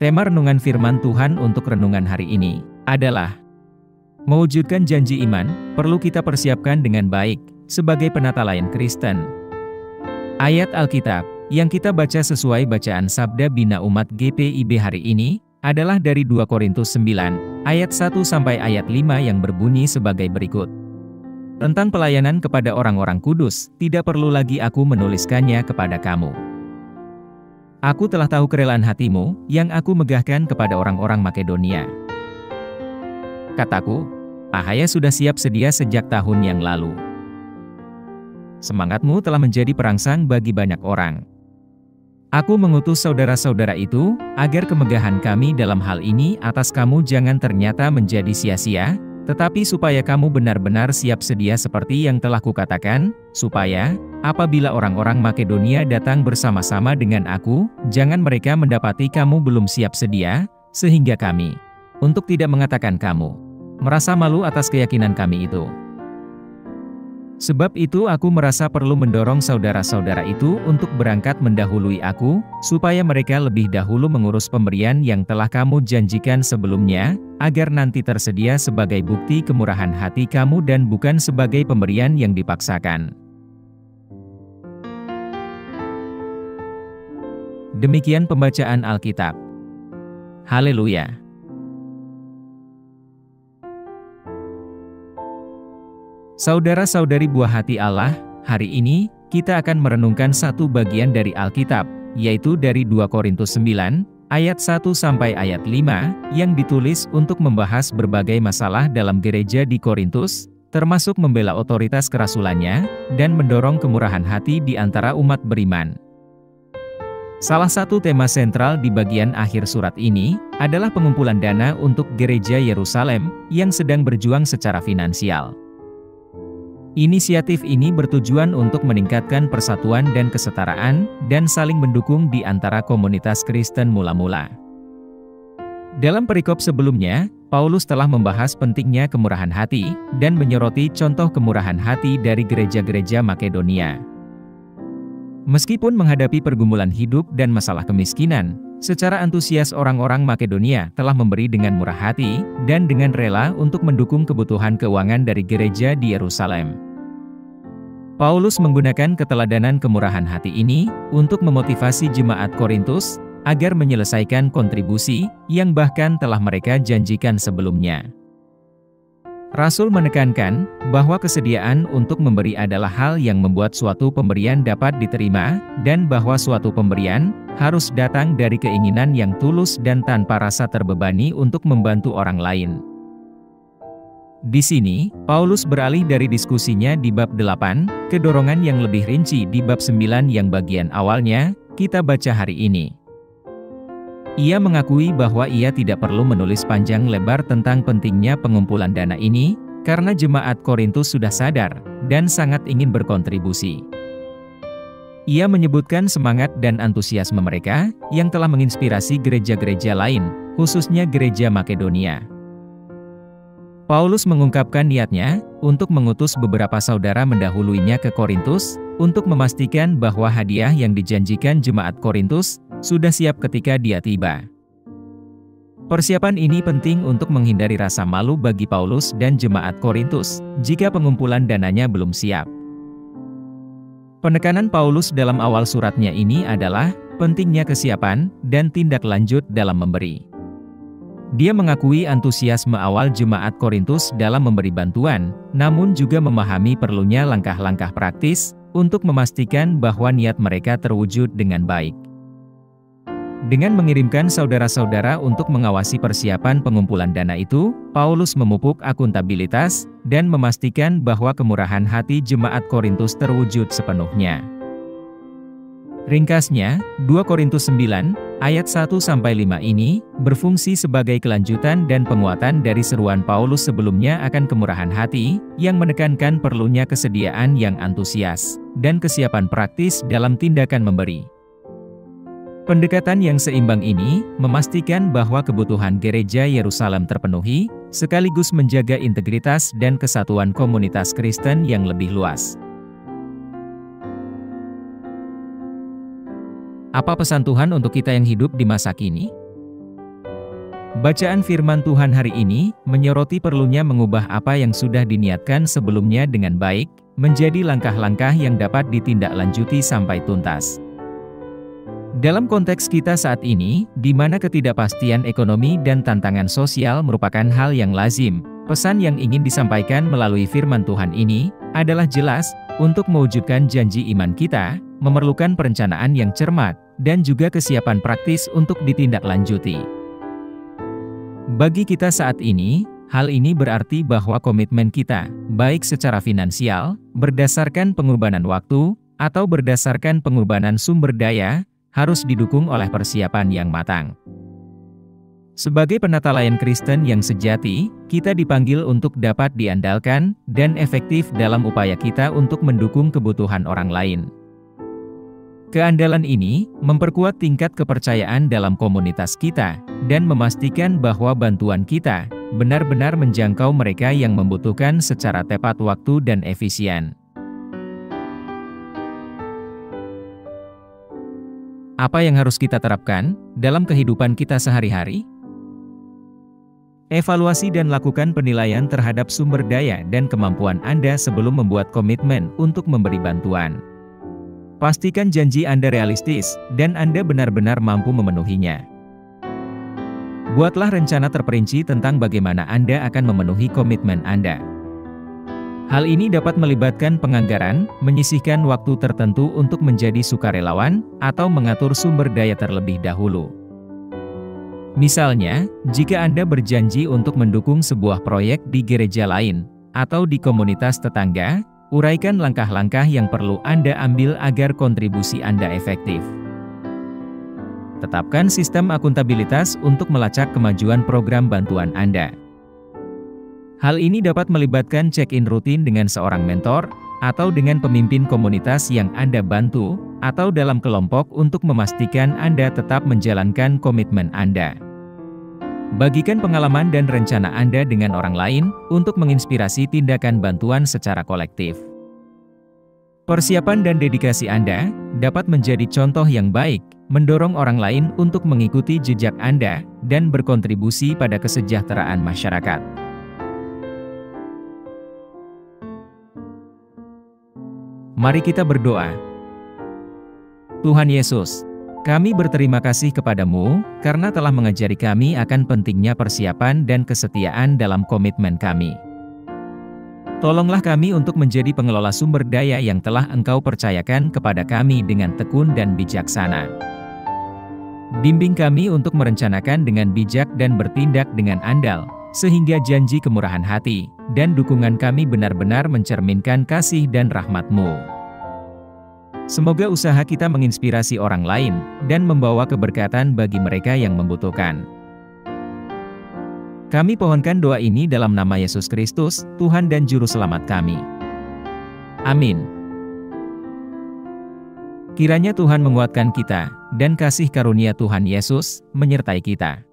Tema renungan firman Tuhan untuk renungan hari ini adalah mewujudkan janji iman, perlu kita persiapkan dengan baik, sebagai penata layan Kristen. Ayat Alkitab yang kita baca sesuai bacaan Sabda Bina Umat GPIB hari ini adalah dari 2 Korintus 9, ayat 1 sampai ayat 5 yang berbunyi sebagai berikut. Tentang pelayanan kepada orang-orang kudus, tidak perlu lagi aku menuliskannya kepada kamu. Aku telah tahu kerelaan hatimu, yang aku megahkan kepada orang-orang Makedonia. Kataku, Ahaya sudah siap sedia sejak tahun yang lalu. Semangatmu telah menjadi perangsang bagi banyak orang. Aku mengutus saudara-saudara itu, agar kemegahan kami dalam hal ini atas kamu jangan ternyata menjadi sia-sia, tetapi supaya kamu benar-benar siap sedia seperti yang telah kukatakan, supaya, apabila orang-orang Makedonia datang bersama-sama dengan aku, jangan mereka mendapati kamu belum siap sedia, sehingga kami, untuk tidak mengatakan kamu, merasa malu atas keyakinan kami itu. Sebab itu aku merasa perlu mendorong saudara-saudara itu untuk berangkat mendahului aku, supaya mereka lebih dahulu mengurus pemberian yang telah kamu janjikan sebelumnya, agar nanti tersedia sebagai bukti kemurahan hati kamu dan bukan sebagai pemberian yang dipaksakan. Demikian pembacaan Alkitab. Haleluya! Saudara-saudari buah hati Allah, hari ini, kita akan merenungkan satu bagian dari Alkitab, yaitu dari 2 Korintus 9, ayat 1 sampai ayat 5, yang ditulis untuk membahas berbagai masalah dalam gereja di Korintus, termasuk membela otoritas kerasulannya, dan mendorong kemurahan hati di antara umat beriman. Salah satu tema sentral di bagian akhir surat ini, adalah pengumpulan dana untuk gereja Yerusalem, yang sedang berjuang secara finansial. Inisiatif ini bertujuan untuk meningkatkan persatuan dan kesetaraan, dan saling mendukung di antara komunitas Kristen mula-mula. Dalam perikop sebelumnya, Paulus telah membahas pentingnya kemurahan hati, dan menyoroti contoh kemurahan hati dari gereja-gereja Makedonia. Meskipun menghadapi pergumulan hidup dan masalah kemiskinan, secara antusias orang-orang Makedonia telah memberi dengan murah hati, dan dengan rela untuk mendukung kebutuhan keuangan dari gereja di Yerusalem. Paulus menggunakan keteladanan kemurahan hati ini, untuk memotivasi jemaat Korintus, agar menyelesaikan kontribusi, yang bahkan telah mereka janjikan sebelumnya. Rasul menekankan, bahwa kesediaan untuk memberi adalah hal yang membuat suatu pemberian dapat diterima, dan bahwa suatu pemberian harus datang dari keinginan yang tulus dan tanpa rasa terbebani untuk membantu orang lain. Di sini, Paulus beralih dari diskusinya di bab 8, ke dorongan yang lebih rinci di bab 9 yang bagian awalnya, kita baca hari ini. Ia mengakui bahwa ia tidak perlu menulis panjang lebar tentang pentingnya pengumpulan dana ini, karena jemaat Korintus sudah sadar, dan sangat ingin berkontribusi. Ia menyebutkan semangat dan antusiasme mereka, yang telah menginspirasi gereja-gereja lain, khususnya gereja Makedonia. Paulus mengungkapkan niatnya, untuk mengutus beberapa saudara mendahuluinya ke Korintus, untuk memastikan bahwa hadiah yang dijanjikan jemaat Korintus, sudah siap ketika dia tiba. Persiapan ini penting untuk menghindari rasa malu bagi Paulus dan jemaat Korintus, jika pengumpulan dananya belum siap. Penekanan Paulus dalam awal suratnya ini adalah, pentingnya kesiapan, dan tindak lanjut dalam memberi. Dia mengakui antusiasme awal jemaat Korintus dalam memberi bantuan, namun juga memahami perlunya langkah-langkah praktis, untuk memastikan bahwa niat mereka terwujud dengan baik. Dengan mengirimkan saudara-saudara untuk mengawasi persiapan pengumpulan dana itu, Paulus memupuk akuntabilitas, dan memastikan bahwa kemurahan hati jemaat Korintus terwujud sepenuhnya. Ringkasnya, 2 Korintus 9, ayat 1-5 ini, berfungsi sebagai kelanjutan dan penguatan dari seruan Paulus sebelumnya akan kemurahan hati, yang menekankan perlunya kesediaan yang antusias, dan kesiapan praktis dalam tindakan memberi. Pendekatan yang seimbang ini, memastikan bahwa kebutuhan gereja Yerusalem terpenuhi, sekaligus menjaga integritas dan kesatuan komunitas Kristen yang lebih luas. Apa pesan Tuhan untuk kita yang hidup di masa kini? Bacaan firman Tuhan hari ini menyoroti perlunya mengubah apa yang sudah diniatkan sebelumnya dengan baik, menjadi langkah-langkah yang dapat ditindaklanjuti sampai tuntas. Dalam konteks kita saat ini, di mana ketidakpastian ekonomi dan tantangan sosial merupakan hal yang lazim, pesan yang ingin disampaikan melalui firman Tuhan ini adalah jelas, untuk mewujudkan janji iman kita, memerlukan perencanaan yang cermat, dan juga kesiapan praktis untuk ditindaklanjuti. Bagi kita saat ini, hal ini berarti bahwa komitmen kita, baik secara finansial, berdasarkan pengorbanan waktu, atau berdasarkan pengorbanan sumber daya, harus didukung oleh persiapan yang matang. Sebagai penata layan Kristen yang sejati, kita dipanggil untuk dapat diandalkan dan efektif dalam upaya kita untuk mendukung kebutuhan orang lain. Keandalan ini memperkuat tingkat kepercayaan dalam komunitas kita dan memastikan bahwa bantuan kita benar-benar menjangkau mereka yang membutuhkan secara tepat waktu dan efisien. Apa yang harus kita terapkan dalam kehidupan kita sehari-hari? Evaluasi dan lakukan penilaian terhadap sumber daya dan kemampuan Anda sebelum membuat komitmen untuk memberi bantuan. Pastikan janji Anda realistis, dan Anda benar-benar mampu memenuhinya. Buatlah rencana terperinci tentang bagaimana Anda akan memenuhi komitmen Anda. Hal ini dapat melibatkan penganggaran, menyisihkan waktu tertentu untuk menjadi sukarelawan, atau mengatur sumber daya terlebih dahulu. Misalnya, jika Anda berjanji untuk mendukung sebuah proyek di gereja lain, atau di komunitas tetangga, uraikan langkah-langkah yang perlu Anda ambil agar kontribusi Anda efektif. Tetapkan sistem akuntabilitas untuk melacak kemajuan program bantuan Anda. Hal ini dapat melibatkan check-in rutin dengan seorang mentor, atau dengan pemimpin komunitas yang Anda bantu, atau dalam kelompok untuk memastikan Anda tetap menjalankan komitmen Anda. Bagikan pengalaman dan rencana Anda dengan orang lain, untuk menginspirasi tindakan bantuan secara kolektif. Persiapan dan dedikasi Anda dapat menjadi contoh yang baik, mendorong orang lain untuk mengikuti jejak Anda, dan berkontribusi pada kesejahteraan masyarakat. Mari kita berdoa. Tuhan Yesus, kami berterima kasih kepadamu, karena telah mengajari kami akan pentingnya persiapan dan kesetiaan dalam komitmen kami. Tolonglah kami untuk menjadi pengelola sumber daya yang telah Engkau percayakan kepada kami dengan tekun dan bijaksana. Bimbing kami untuk merencanakan dengan bijak dan bertindak dengan andal, sehingga janji kemurahan hati dan dukungan kami benar-benar mencerminkan kasih dan rahmat-Mu. Semoga usaha kita menginspirasi orang lain, dan membawa keberkatan bagi mereka yang membutuhkan. Kami pohonkan doa ini dalam nama Yesus Kristus, Tuhan dan Juru Selamat kami. Amin. Kiranya Tuhan menguatkan kita, dan kasih karunia Tuhan Yesus menyertai kita.